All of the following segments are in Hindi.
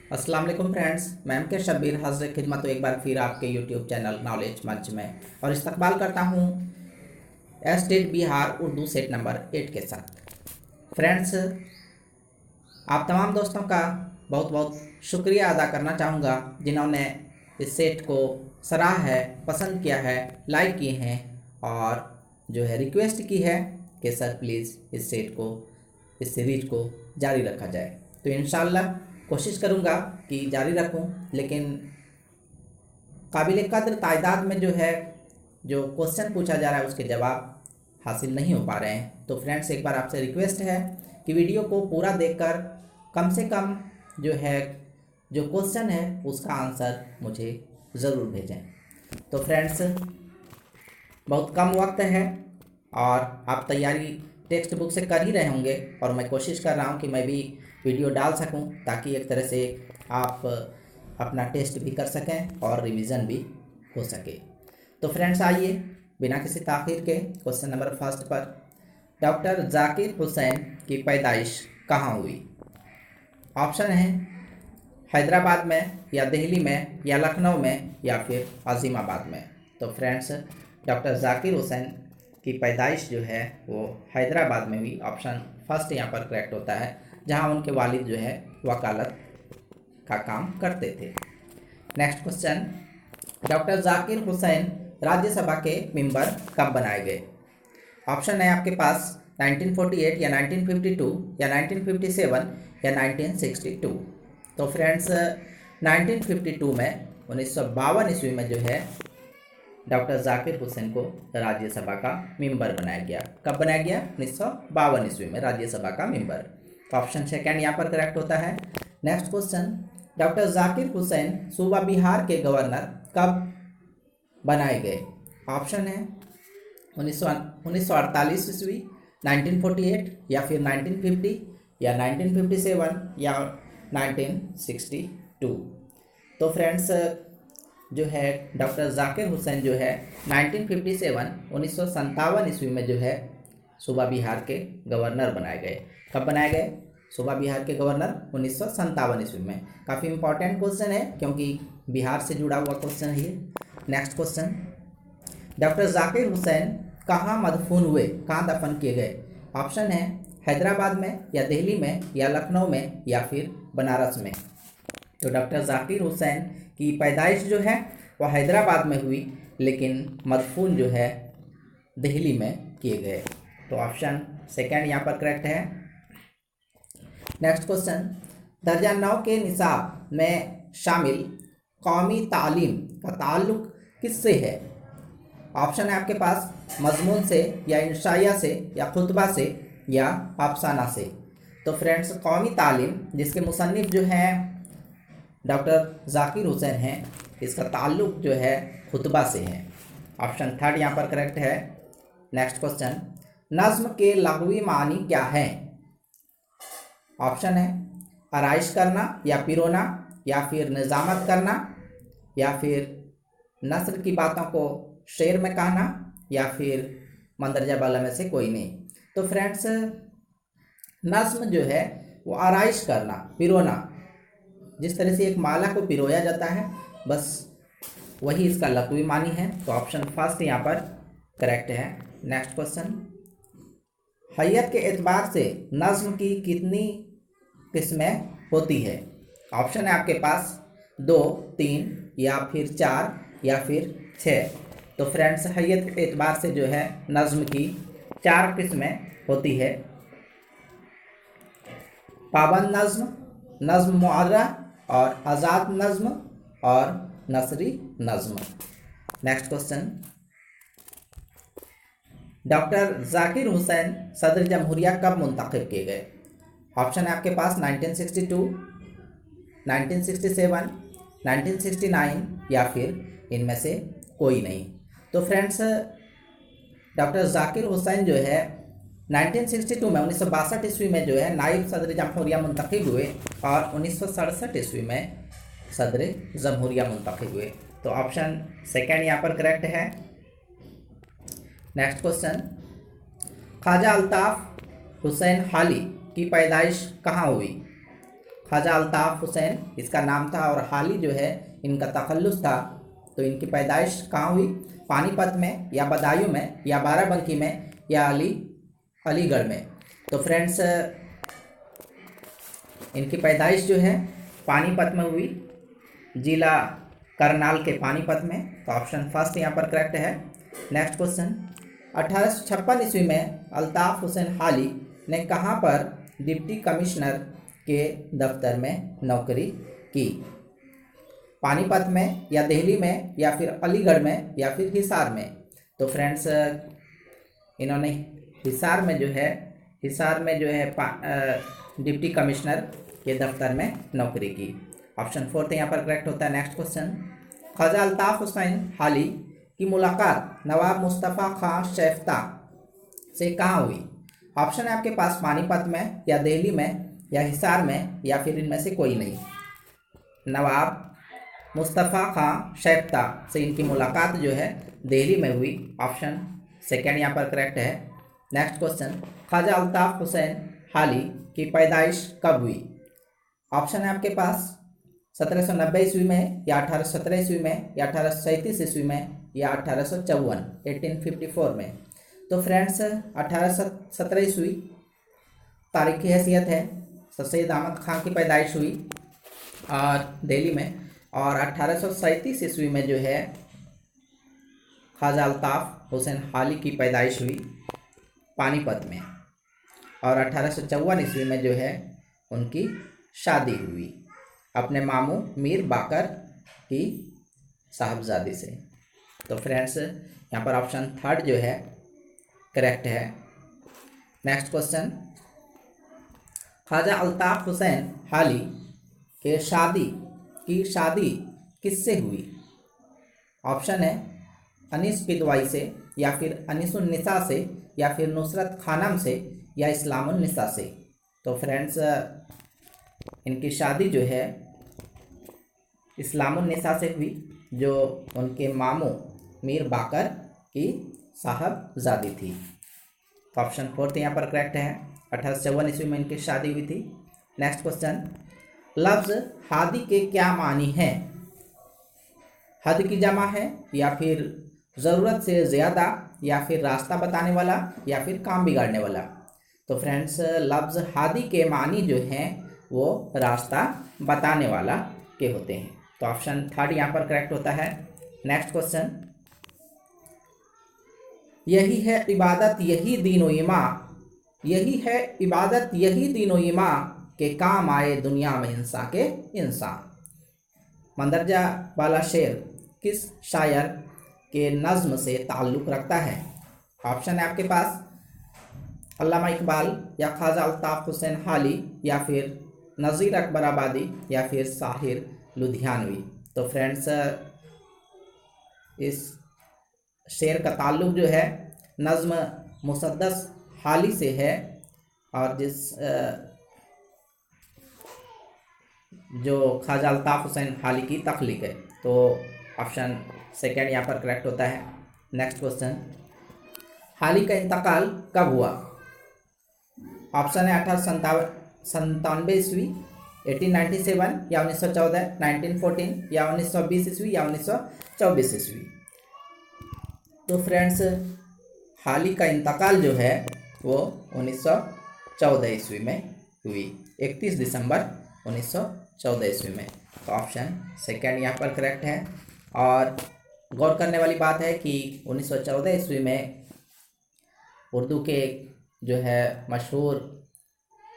अस्सलाम वालेकुम फ्रेंड्स, मैं एम के शब्बीर हाज़िर खिदमत एक बार फिर आपके यूट्यूब चैनल नॉलेज मंच में और इस्तकबाल करता हूँ state Bihar Urdu set number 8 के साथ। फ्रेंड्स, आप तमाम दोस्तों का बहुत बहुत शुक्रिया अदा करना चाहूँगा जिन्होंने इस सेट को सराहा है, पसंद किया है, लाइक किए हैं और जो है रिक्वेस्ट की है कि सर प्लीज़ इस सेट को, इस सीरीज को जारी रखा जाए। तो इंशाल्लाह कोशिश करूँगा कि जारी रखूँ, लेकिन काबिल कदर तादाद में जो क्वेश्चन पूछा जा रहा है उसके जवाब हासिल नहीं हो पा रहे हैं। तो फ्रेंड्स, एक बार आपसे रिक्वेस्ट है कि वीडियो को पूरा देखकर कम से कम जो क्वेश्चन है उसका आंसर मुझे ज़रूर भेजें। तो फ्रेंड्स, बहुत कम वक्त है और आप तैयारी टेक्स्ट बुक से कर ही रहे होंगे और मैं कोशिश कर रहा हूं कि मैं भी वीडियो डाल सकूं ताकि एक तरह से आप अपना टेस्ट भी कर सकें और रिवीजन भी हो सके। तो फ्रेंड्स, आइए बिना किसी ताख़ीर के क्वेश्चन नंबर फर्स्ट पर, डॉक्टर जाकिर हुसैन की पैदाइश कहाँ हुई? ऑप्शन है हैदराबाद में या दिल्ली में या लखनऊ में या फिर अजीमाबाद में। तो फ्रेंड्स, डॉक्टर जाकिर हुसैन की पैदाइश जो है वो हैदराबाद में हुई। ऑप्शन फर्स्ट यहाँ पर करेक्ट होता है, जहाँ उनके वालिद जो है वकालत का काम करते थे। Next question, doctor Zakir Hussain Rajya Sabha के मेंबर कब बनाए गए? ऑप्शन है आपके पास 1948 या 1952 या 1957 या 1962। तो फ्रेंड्स, 1952 में 1952 ईस्वी में जो है डॉक्टर जाकिर हुसैन को राज्यसभा का मेंबर बनाया गया। कब बनाया गया? 1952 ईस्वी में राज्यसभा का मेंबर। तो ऑप्शन सेकंड यहाँ पर करेक्ट होता है। Next question, doctor Zakir Hussain सूबा बिहार के गवर्नर कब बनाए गए? ऑप्शन है 1948 ईस्वी, 1948 या फिर 1950 या 1957 या 1962। तो फ्रेंड्स, जो है डॉक्टर जाकिर हुसैन जो है 1957 ईस्वी में जो है सूबा बिहार के गवर्नर बनाए गए। कब बनाए गए? सूबा बिहार के गवर्नर 1957 ईस्वी में। काफ़ी इंपॉर्टेंट क्वेश्चन है क्योंकि बिहार से जुड़ा हुआ क्वेश्चन है ये। Next question, doctor Zakir Hussain कहाँ मदफून हुए, कहाँ दफन किए गए? ऑप्शन है हैदराबाद में या दिल्ली में या लखनऊ में या फिर बनारस में। तो डॉक्टर जाकिर हुसैन की पैदाइश जो है वह हैदराबाद में हुई, लेकिन मदफून जो है दिल्ली में किए गए। तो ऑप्शन सेकंड यहाँ पर करेक्ट है। नेक्स्ट क्वेश्चन, दर्जा 9 के निसाब में शामिल कौमी तालीम का ताल्लुक किससे है? ऑप्शन है आपके पास मजमून से या इंशाइया से या खुतबा से या अफसाना से। तो फ्रेंड्स, कौमी तालीम जिसके मुसन्निफ जो हैं डॉक्टर जाकिर हुसैन हैं, इसका ताल्लुक जो है खुतबा से है। ऑप्शन थर्ड यहाँ पर करेक्ट है। नेक्स्ट क्वेश्चन, नज़्म के लग़वी मानी क्या है? ऑप्शन है आराइश करना या पिरोना या फिर निज़ामत करना या फिर नस्र की बातों को शेर में कहना या फिर मंदरजा बाला में से कोई नहीं। तो फ्रेंड्स, नज़्म जो है वो आराइश करना, पिरोना, जिस तरह से एक माला को पिरोया जाता है, बस वही इसका लग़वी मानी है। तो ऑप्शन फर्स्ट यहाँ पर करेक्ट है। नेक्स्ट क्वेश्चन, हैयत के एतबार से नज़्म की कितनी किस्में होती है? ऑप्शन है आपके पास 2, 3 या फिर 4 या फिर 6। तो फ्रेंड्स, हैयत के एतबार से जो है नज़्म की 4 किस्में होती है। पाबंद नज़्म, नज़्म मुअर्रा और आज़ाद नज़्म और नसरी नज़्म। Next question, doctor Zakir Hussain सदर जमहूरिया कब मुंतखब किए गए? ऑप्शन है आपके पास 1962, 1967, 1969 या फिर इनमें से कोई नहीं। तो फ्रेंड्स, डॉक्टर जाकिर हुसैन जो है 1962 में 1962 ईस्वी में जो है नायब सदर जमहूरिया मुंतखब हुए और 1967 ईस्वी में सदर जमहूरिया मुंतखब हुए। तो ऑप्शन सेकंड यहाँ पर करेक्ट है। नेक्स्ट क्वेश्चन, ख्वाजा अल्ताफ़ हुसैन हाली की पैदाइश कहाँ हुई? ख्वाजा अल्ताफ़ हुसैन इसका नाम था और हाली जो है इनका तखल्लुस था। तो इनकी पैदाइश कहाँ हुई? पानीपत में या बदायूं में या बाराबंकी में या अलीगढ़ में। तो फ्रेंड्स इनकी पैदाइश जो है पानीपत में हुई, जिला करनाल के पानीपत में। तो ऑप्शन फर्स्ट यहाँ पर करेक्ट है। नेक्स्ट क्वेश्चन, 1856 ईस्वी में अल्ताफ़ हुसैन हाली ने कहाँ पर डिप्टी कमिश्नर के दफ्तर में नौकरी की? पानीपत में या दिल्ली में या फिर अलीगढ़ में या फिर हिसार में। तो फ्रेंड्स इन्होंने हिसार में जो है डिप्टी कमिश्नर के दफ्तर में नौकरी की। ऑप्शन फोर्थ यहाँ पर करेक्ट होता है। नेक्स्ट क्वेश्चन, ख्वाजा अल्ताफ़ हुसैन हाली की मुलाकात नवाब मुस्तफ़ा खां शेफ्ता से कहाँ हुई? ऑप्शन है आपके पास पानीपत में या दिल्ली में या हिसार में या फिर इनमें से कोई नहीं। नवाब मुस्तफ़ा खां शेफ्ता से इनकी मुलाकात जो है दिल्ली में हुई। ऑप्शन सेकेंड यहाँ पर करेक्ट है। नेक्स्ट क्वेश्चन, ख्वाजा अल्ताफ़ हुसैन हाली की पैदाइश कब हुई? ऑप्शन है आपके पास 1790 ईस्वी में या 1817 ईस्वी में या 1837 ईस्वी में या 1854 में। तो फ्रेंड्स 1817 ईस्वी तारीखी हैसियत है। सैयद अहमद खां की पैदाइश हुई और दिल्ली में, और 1837 ईस्वी में जो है ख्वाजा अल्ताफ़ हुसैन हाली की पैदाइश हुई पानीपत में, और 1854 ईस्वी में जो है उनकी शादी हुई अपने मामू मीर बाकर की साहबजादी से। तो फ्रेंड्स यहाँ पर ऑप्शन थर्ड जो है करेक्ट है। नेक्स्ट क्वेश्चन, ख्वाजा अल्ताफ़ हुसैन हाली के शादी किससे हुई? ऑप्शन है अनीस पिदवाई से या फिर अनीसुन्निसा से या फिर नुसरत खानम से या इस्लामुन्निसा से। तो फ्रेंड्स इनकी शादी जो है इस्लामुन्निसा से हुई, जो उनके मामू मीर बाकर की साहबजादी थी। तो ऑप्शन फोर्थ यहाँ पर करेक्ट है। 1854 ईस्वी में इनकी शादी हुई थी। नेक्स्ट क्वेश्चन, लफ्ज़ हादी के क्या मानी हैं? हद की जमा है या फिर ज़रूरत से ज़्यादा या फिर रास्ता बताने वाला या फिर काम बिगाड़ने वाला। तो फ्रेंड्स लफ्ज़ हादी के मानी जो हैं वो रास्ता बताने वाला के होते हैं। तो ऑप्शन थर्ड यहाँ पर करेक्ट होता है। नेक्स्ट क्वेश्चन, यही है इबादत यही दीनो ईमा के काम आए दुनिया में इंसान के इंसान। मंदरजा वाला शेर किस शायर के नज़्म से ताल्लुक़ रखता है? ऑप्शन है आपके पास अल्लामा इकबाल या ख्वाजा अल्ताफ़ हुसैन हाली या फिर नज़ीर अकबर आबादी या फिर साहिर लुधियानवी। तो फ्रेंड्स इस शेर का ताल्लुक़ जो है नज़्म मुसद्दस हाली से है, और जो ख्वाजा अल्ताफ़ हुसैन हाली की तख्लीक़ है। तो ऑप्शन सेकेंड यहाँ पर करेक्ट होता है। नेक्स्ट क्वेश्चन, हाली का इंतकाल कब हुआ? ऑप्शन है 1897 ईस्वी, 1897 या 1914, 1914 या 1920 ईस्वी या 1924 ईस्वी। तो फ्रेंड्स हाली का इंतकाल जो है वो 1914 ईस्वी में हुई, 31 दिसंबर 1914 ईस्वी में। तो ऑप्शन सेकेंड यहाँ पर करेक्ट है। और गौर करने वाली बात है कि 1914 ईस्वी में उर्दू के जो है मशहूर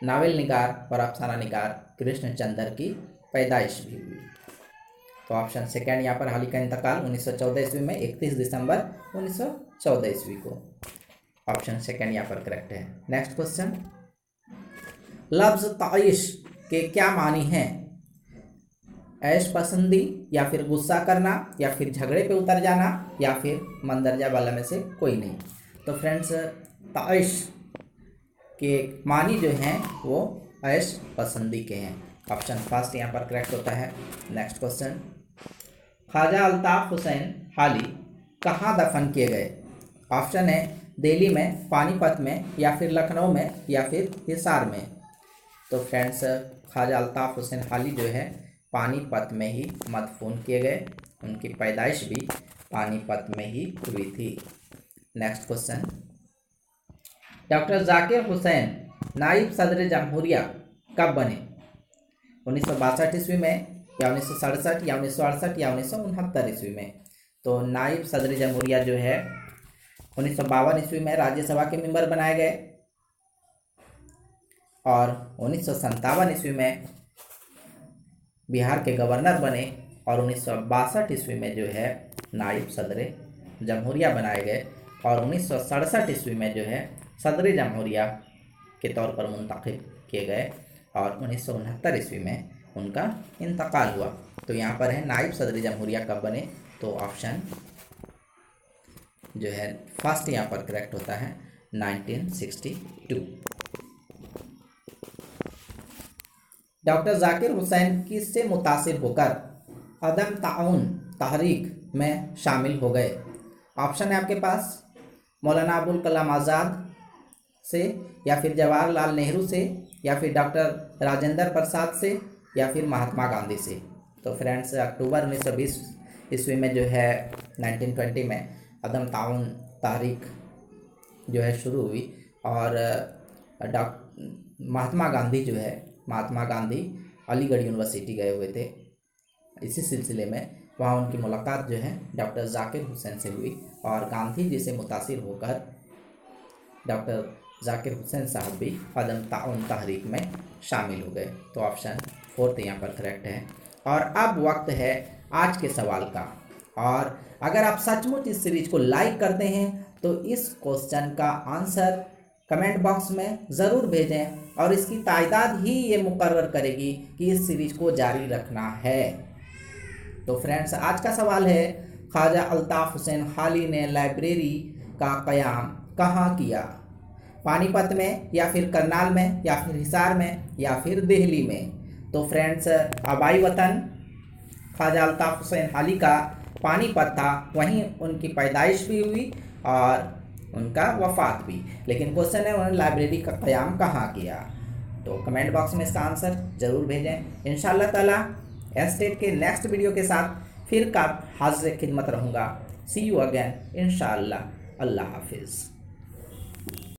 नावल निगार और अफसाना निगार कृष्णचंद्र की पैदाइश भी हुई। तो ऑप्शन सेकेंड यहाँ पर हाली का इंतकाल 1914 ईस्वी में 31 दिसंबर 1914 ईस्वी को। ऑप्शन सेकेंड यहाँ पर करेक्ट है। नेक्स्ट क्वेश्चन, लफ्ज़ ताइश के क्या मानी हैं? ऐश पसंदी या फिर गुस्सा करना या फिर झगड़े पे उतर जाना या फिर मंदरजा वाला में से कोई नहीं। तो फ्रेंड्स ताइश के मानी जो हैं वो ऐश पसंदी के हैं। ऑप्शन फर्स्ट यहाँ पर करेक्ट होता है। नेक्स्ट क्वेश्चन, ख्वाजा अल्ताफ़ हुसैन हाली कहाँ दफन किए गए? ऑप्शन है दिल्ली में, पानीपत में या फिर लखनऊ में या फिर हिसार में। तो फ्रेंड्स ख्वाजा अल्ताफ़ हुसैन हाली जो है पानीपत में ही मदफून किए गए। उनकी पैदाइश भी पानीपत में ही हुई थी। Next question, doctor Zakir Hussain नायब सदर जमहूरिया कब बने? 1962 ईस्वी में, या 1967, या 1968, या 1969 ईस्वी में? तो नायब सदर जमहूरिया जो है 1952 ईस्वी में राज्यसभा के मेंबर बनाए गए और 1957 ईस्वी में बिहार के गवर्नर बने और 1962 ईस्वी में जो है नायब सदर जमहूरिया बनाए गए और 1967 ईस्वी में जो है सदर जमहूरिया के तौर पर मुंतखब किए गए और 1969 ईस्वी में उनका इंतकाल हुआ। तो यहाँ पर है नायब सदर जमहूरिया कब बने, तो ऑप्शन जो है फर्स्ट यहाँ पर करेक्ट होता है 1962। डॉक्टर जाकिर हुसैन किससे मुतासिर होकर अदम ताउन तहरीक में शामिल हो गए? ऑप्शन है आपके पास मौलाना अबुल कलाम आज़ाद से, या फिर जवाहरलाल नेहरू से, या फिर डॉक्टर राजेंद्र प्रसाद से, या फिर महात्मा गांधी से। तो फ्रेंड्स अक्टूबर 1920 ईस्वी में जो है 1920 में अदम ताउन तहरीक जो है शुरू हुई और महात्मा गांधी जो है, महात्मा गांधी अलीगढ़ यूनिवर्सिटी गए हुए थे। इसी सिलसिले में वहाँ उनकी मुलाकात जो है डॉक्टर जाकिर हुसैन से हुई और गांधी जी से मुतासिर होकर डॉक्टर जाकिर हुसैन साहब भी अदम ताउन तहरीक में शामिल हो गए। तो ऑप्शन 4 यहाँ पर करेक्ट है। और अब वक्त है आज के सवाल का, और अगर आप सचमुच इस सीरीज को लाइक करते हैं तो इस क्वेश्चन का आंसर कमेंट बॉक्स में ज़रूर भेजें और इसकी तादाद ही ये मुकर्रर करेगी कि इस सीरीज को जारी रखना है। तो फ्रेंड्स आज का सवाल है, ख्वाजा अल्ताफ़ हुसैन हाली ने लाइब्रेरी का क़याम कहाँ किया? पानीपत में, या फिर करनाल में, या फिर हिसार में, या फिर दिल्ली में? तो फ्रेंड्स आबाई वतन ख्वाजा अल्ताफ़ हुसैन हाली का पानीपत था, वहीं उनकी पैदाइश भी हुई और उनका वफ़ात भी। लेकिन क्वेश्चन है उन्होंने लाइब्रेरी का क़याम कहाँ किया? तो कमेंट बॉक्स में इसका आंसर ज़रूर भेजें। इंशाअल्लाह ताला एस्टेट के नेक्स्ट वीडियो के साथ फिर का हाज़िर खिदमत रहूँगा। सी यू अगेन इंशाअल्लाह। अल्लाह हाफिज़।